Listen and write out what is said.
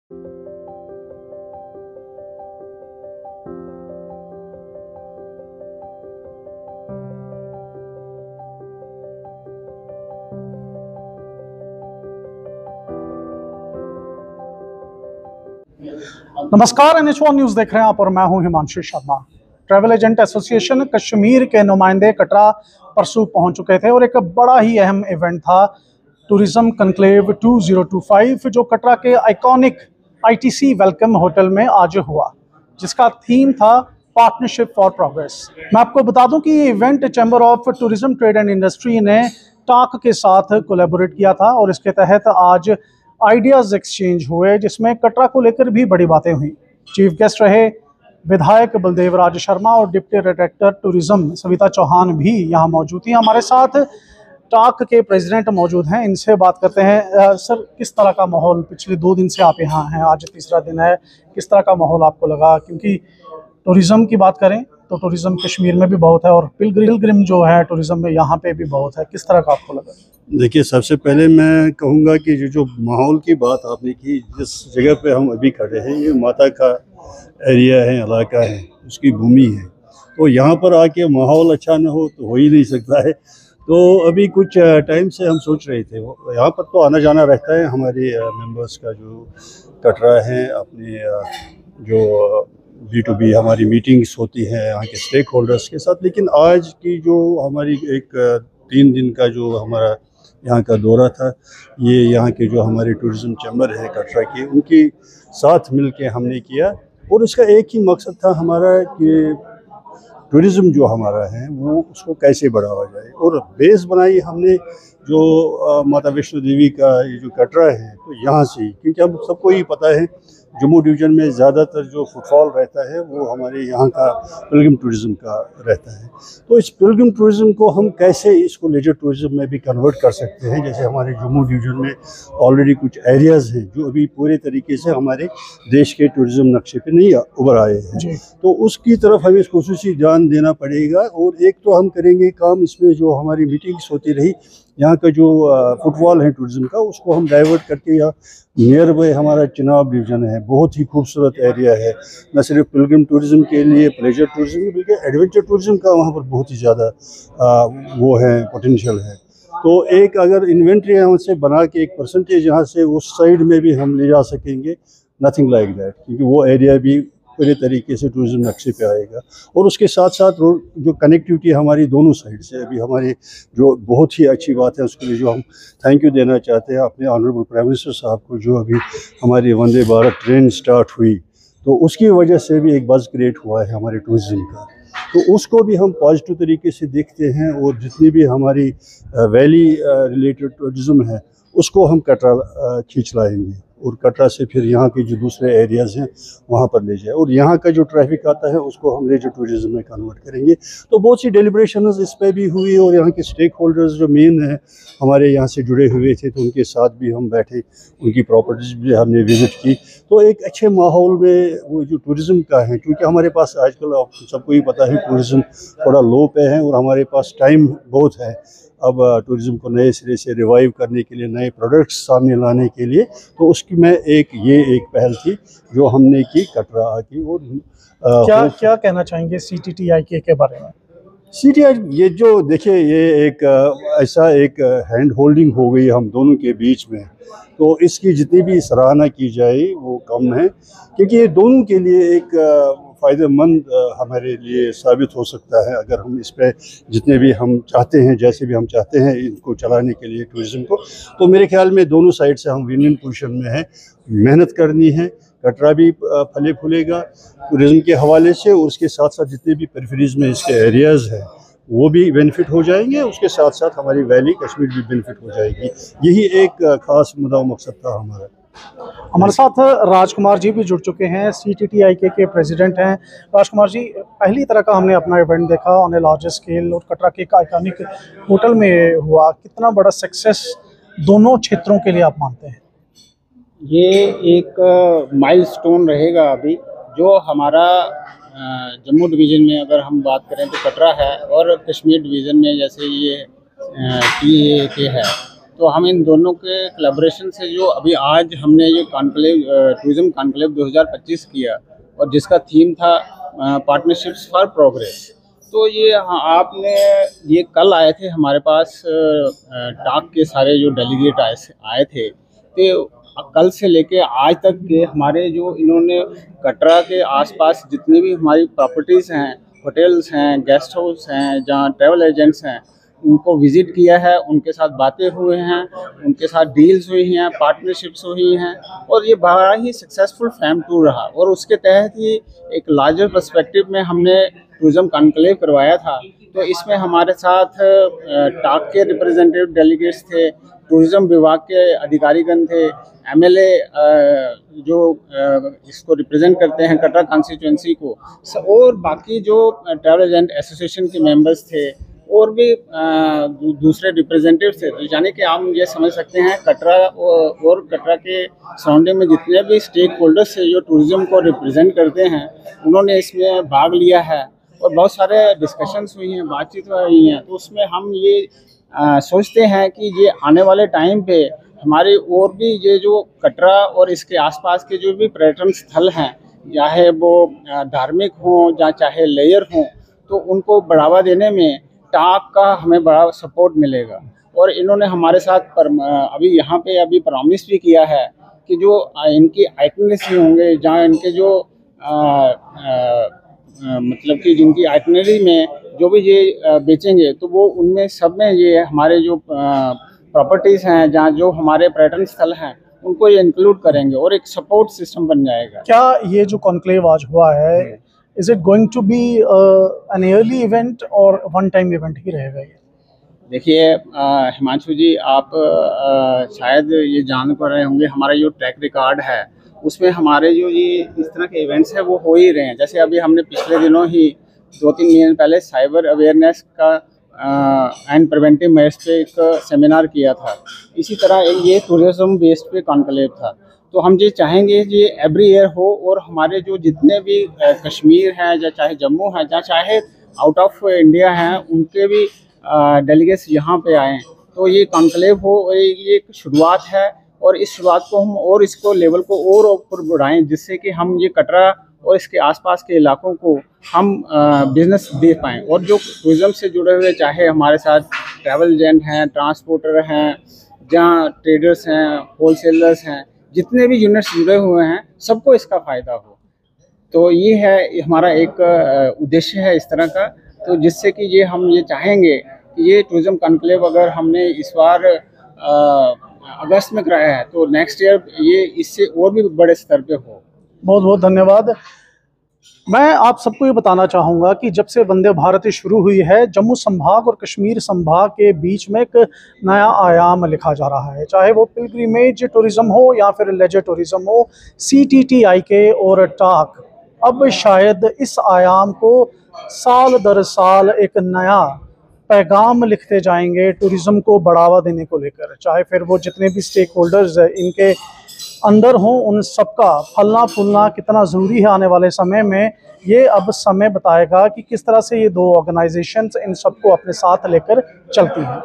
नमस्कार, NH1 news देख रहे हैं आप और मैं हूं Himanshu Sharma. Travel agent association Kashmir के नुमाइंदे कटरा परसों पहुंच चुके थे और एक बड़ा ही अहम इवेंट था टूरिज्म कनक्लेव 2025 जो कटरा के आइकॉनिक ITC वेलकम होटल में आज हुआ, जिसका थीम था पार्टनरशिप फॉर प्रोग्रेस। मैं आपको बता दूं कि ये event chamber of tourism trade and industry ने टाक के साथ कोलैबोरेट किया था और इसके तहत आज आइडियाज़ एक्सचेंज हुए, जिसमें कटरा को लेकर भी बड़ी बातें हुई। चीफ गेस्ट रहे विधायक बलदेव राज शर्मा और deputy director tourism Savita Chauhan भी यहाँ मौजूद थी। हमारे साथ टाक के प्रेसिडेंट मौजूद हैं, इनसे बात करते हैं। सर, किस तरह का माहौल, पिछले 2 दिन से आप यहाँ हैं, आज तीसरा दिन है, किस तरह का माहौल आपको लगा? क्योंकि टूरिज़्म की बात करें तो टूरिज़्म कश्मीर में भी बहुत है और पिलग्रिम जो है टूरिज़्म में यहाँ पे भी बहुत है। किस तरह का आपको लगा? देखिए, सबसे पहले मैं कहूँगा कि जो माहौल की बात आपने की, जिस जगह पे हम अभी खड़े हैं ये माता का एरिया है, इलाका है, उसकी भूमि है। तो यहाँ पर आके माहौल अच्छा ना हो तो हो ही नहीं सकता है। तो अभी कुछ टाइम से हम सोच रहे थे, यहाँ पर तो आना जाना रहता है हमारे मेंबर्स का, जो कटरा हैं, अपने जो B2B हमारी मीटिंग्स होती हैं यहाँ के स्टेक होल्डर्स के साथ। लेकिन आज की जो हमारी एक 3 दिन का जो हमारा यहाँ का दौरा था, ये यहाँ के जो हमारे टूरिज़्म चैम्बर है कटरा की, उनके साथ मिलके हमने किया। और इसका एक ही मकसद था हमारा कि टूरिज़्म जो हमारा है वो उसको कैसे बढ़ावा जाए। और बेस बनाई हमने जो माता वैष्णो देवी का ये जो कटरा है, तो यहाँ से ही, क्योंकि हम सबको ही पता है जम्मू डिवीज़न में ज़्यादातर जो फुटफॉल रहता है वो हमारे यहाँ का पिलग्रिम टूरिज़्म का रहता है। तो इस पिलग्रिम टूरिज़्म को हम कैसे इसको लेजर टूरिज़्म में भी कन्वर्ट कर सकते हैं। जैसे हमारे जम्मू डिवीज़न में ऑलरेडी कुछ एरियाज़ हैं जो अभी पूरे तरीके से हमारे देश के टूरिज़्म नक्शे पे नहीं उभर आए हैं, तो उसकी तरफ हमें खुसूसी ध्यान देना पड़ेगा। और एक तो हम करेंगे काम इसमें, जो हमारी मीटिंग्स होती रही, यहाँ का जो फुटफॉल है टूरिज़्म का, उसको हम डाइवर्ट करके यहाँ नियर बाय हमारा चिनाब डिवीज़न है, बहुत ही खूबसूरत एरिया है, न सिर्फ पिलग्रिम टूरिज़म के लिए, प्लेजर टूरिज़म, बल्कि एडवेंचर टूरिज़म का वहाँ पर बहुत ही ज़्यादा वो है, पोटेंशियल है। तो एक अगर इन्वेंट्री यहाँ से बना के एक परसेंटेज यहाँ से उस साइड में भी हम ले जा सकेंगे, नथिंग लाइक दैट, क्योंकि वो एरिया भी पूरे तरीके से टूरिज़्म नक्शे पे आएगा। और उसके साथ साथ जो कनेक्टिविटी हमारी दोनों साइड से अभी हमारी जो बहुत ही अच्छी बात है, उसके लिए जो हम थैंक यू देना चाहते हैं अपने ऑनरेबल प्राइम मिनिस्टर साहब को, जो अभी हमारी वंदे भारत ट्रेन स्टार्ट हुई, तो उसकी वजह से भी एक बज़ क्रिएट हुआ है हमारे टूरिज़्म का। तो उसको भी हम पॉजिटिव तरीके से देखते हैं। और जितनी भी हमारी वैली रिलेटेड टूरिज़्म है उसको हम कटरा खींच लाएंगे और कटरा से फिर यहाँ के जो दूसरे एरियाज़ हैं वहाँ पर ले जाए। और यहाँ का जो ट्रैफिक आता है उसको हम लेजर टूरिज़्म में कन्वर्ट करेंगे। तो बहुत सी डेलिब्रेशंस इस पर भी हुई और यहाँ के स्टेक होल्डर्स जो मेन है हमारे यहाँ से जुड़े हुए थे, तो उनके साथ भी हम बैठे, उनकी प्रॉपर्टीज़ भी हमने विज़िट की। तो एक अच्छे माहौल में वो जो टूरिज़्म का है, क्योंकि हमारे पास आजकल सबको ही पता है टूरिज़्म थोड़ा लो पे है और हमारे पास टाइम बहुत है अब टूरिज़्म को नए सिरे से रिवाइव करने के लिए, नए प्रोडक्ट्स सामने लाने के लिए। तो उसकी मैं ये एक पहल थी जो हमने की कटरा आके। और क्या कहना चाहेंगे CTTIK के बारे में? CTI ये जो देखिए, ये एक ऐसा एक हैंड होल्डिंग हो गई हम दोनों के बीच में, तो इसकी जितनी भी सराहना की जाए वो कम है, क्योंकि ये दोनों के लिए एक फ़ायदेमंद हमारे लिए साबित हो सकता है अगर हम इस पे जितने भी हम चाहते हैं, जैसे भी हम चाहते हैं इनको चलाने के लिए टूरिज़्म को। तो मेरे ख्याल में दोनों साइड से हम विन विन पोजीशन में है, मेहनत करनी है। कटरा भी फले फूलेगा टूरिज़्म के हवाले से, और उसके साथ साथ जितने भी पेरिफेरीज में इसके एरियाज़ हैं वो भी बेनिफिट हो जाएंगे, उसके साथ साथ हमारी वैली कश्मीर भी बेनिफिट हो जाएगी। यही एक ख़ास मुद्दा मकसद था हमारा। हमारे साथ राजकुमार जी भी जुड़ चुके हैं, CTTIK के प्रेसिडेंट हैं। राजकुमार जी, पहली तरह का हमने अपना इवेंट देखा ऑन ए लार्ज स्केल और कटरा के एक आइकॉनिक होटल में हुआ। कितना बड़ा सक्सेस दोनों क्षेत्रों के लिए आप मानते हैं? ये एक माइलस्टोन रहेगा अभी, जो हमारा जम्मू डिवीज़न में अगर हम बात करें तो कटरा है, और कश्मीर डिवीज़न में जैसे ये TAK है, तो हम इन दोनों के कोलैबोरेशन से जो अभी आज हमने ये कॉन्क्लेव टूरिज्म कॉन्क्लेव 2025 किया और जिसका थीम था पार्टनरशिप्स फॉर प्रोग्रेस। तो ये आपने ये कल आए थे हमारे पास टाक के सारे जो डेलीगेट आए थे, तो कल से लेके आज तक के हमारे जो इन्होंने कटरा के आसपास जितनी भी हमारी प्रॉपर्टीज़ हैं, होटल्स हैं, गेस्ट हाउस हैं, जहाँ ट्रैवल एजेंट्स हैं, उनको विज़िट किया है, उनके साथ बातें हुए हैं, उनके साथ डील्स हुई हैं, पार्टनरशिप्स हुई हैं और ये बड़ा ही सक्सेसफुल फैम टूर रहा। और उसके तहत ही एक लार्जर पर्सपेक्टिव में हमने टूरिज्म कॉन्क्लेव करवाया था। तो इसमें हमारे साथ टाक के रिप्रेजेंटेटिव डेलीगेट्स थे, टूरिज्म विभाग के अधिकारीगण थे, एमएलए जो इसको रिप्रेजेंट करते हैं कटरा कॉन्स्टिट्यूंसी को, और बाकी जो ट्रैवल एजेंट एसोसिएशन के मेंबर्स थे और भी दूसरे रिप्रेजेंटेटिव थे। तो यानी कि आप ये समझ सकते हैं कटरा और कटरा के सराउंडिंग में जितने भी स्टेक होल्डर्स थे जो टूरिज्म को रिप्रेजेंट करते हैं, उन्होंने इसमें भाग लिया है और बहुत सारे डिस्कशंस हुई हैं, बातचीत हुई हैं। तो उसमें हम ये सोचते हैं कि ये आने वाले टाइम पे हमारे और भी ये जो कटरा और इसके आसपास के जो भी पर्यटन स्थल हैं, चाहे वो धार्मिक हों या चाहे लेयर हों, तो उनको बढ़ावा देने में टाक का हमें बड़ा सपोर्ट मिलेगा। और इन्होंने हमारे साथ अभी यहाँ पे अभी प्रॉमिस भी किया है कि जो इनकी आइटनरीज होंगे, जहाँ इनके जो मतलब कि जिनकी आइटनरी में जो भी ये बेचेंगे, तो वो उनमें सब में ये हमारे जो प्रॉपर्टीज़ हैं, जहाँ जो हमारे पर्यटन स्थल हैं, उनको ये इंक्लूड करेंगे और एक सपोर्ट सिस्टम बन जाएगा। क्या ये जो कॉन्क्लेव आज हुआ है, is it going to be an yearly event और वन टाइम इवेंट ही रहेगा ये? देखिए हिमांशु जी, आप शायद ये जान पा रहे होंगे, हमारा जो ट्रैक रिकॉर्ड है उसमें हमारे जो ये इस तरह के इवेंट्स हैं वो हो ही रहे हैं। जैसे अभी हमने पिछले दिनों ही 2-3 महीने पहले साइबर अवेयरनेस का एंड प्रिवेंटिव मेजर्स पे एक सेमिनार किया था। इसी तरह ये टूरिज्म बेस्ड पे कॉन्क्लेव था। तो हम ये चाहेंगे कि एवरी ईयर हो और हमारे जो जितने भी कश्मीर हैं या चाहे जम्मू है या चाहे आउट ऑफ इंडिया हैं, उनके भी डेलीगेट्स यहाँ पे आएँ। तो ये कॉन्क्लेव हो, ये एक शुरुआत है और इस शुरुआत को हम और इसको लेवल को और ऊपर बढ़ाएं, जिससे कि हम ये कटरा और इसके आसपास के इलाकों को हम बिजनेस दे पाएँ। और जो टूरिज़्म से जुड़े हुए, चाहे हमारे साथ ट्रैवल एजेंट हैं, ट्रांसपोर्टर हैं, जहाँ ट्रेडर्स हैं, होलसेलर्स हैं, जितने भी यूनिट्स जुड़े हुए हैं, सबको इसका फ़ायदा हो। तो ये है हमारा एक उद्देश्य है इस तरह का। तो जिससे कि ये हम ये चाहेंगे कि ये टूरिज़्म कॉन्क्लेव अगर हमने इस बार अगस्त में कराया है, तो नेक्स्ट ईयर ये इससे और भी बड़े स्तर पे हो। बहुत बहुत धन्यवाद। मैं आप सबको ये बताना चाहूँगा कि जब से वंदे भारत शुरू हुई है, जम्मू संभाग और कश्मीर संभाग के बीच में एक नया आयाम लिखा जा रहा है। चाहे वो पिलग्रिमेज टूरिज़्म हो या फिर लेजर टूरिज़्म हो, CTTIK और टाक अब शायद इस आयाम को साल दर साल एक नया पैगाम लिखते जाएंगे टूरिज़्म को बढ़ावा देने को लेकर। चाहे फिर वो जितने भी स्टेक होल्डर्स इनके अंदर हों, उन सबका फलना फूलना कितना ज़रूरी है आने वाले समय में, ये अब समय बताएगा कि किस तरह से ये दो ऑर्गेनाइजेशंस इन सबको अपने साथ लेकर चलती हैं।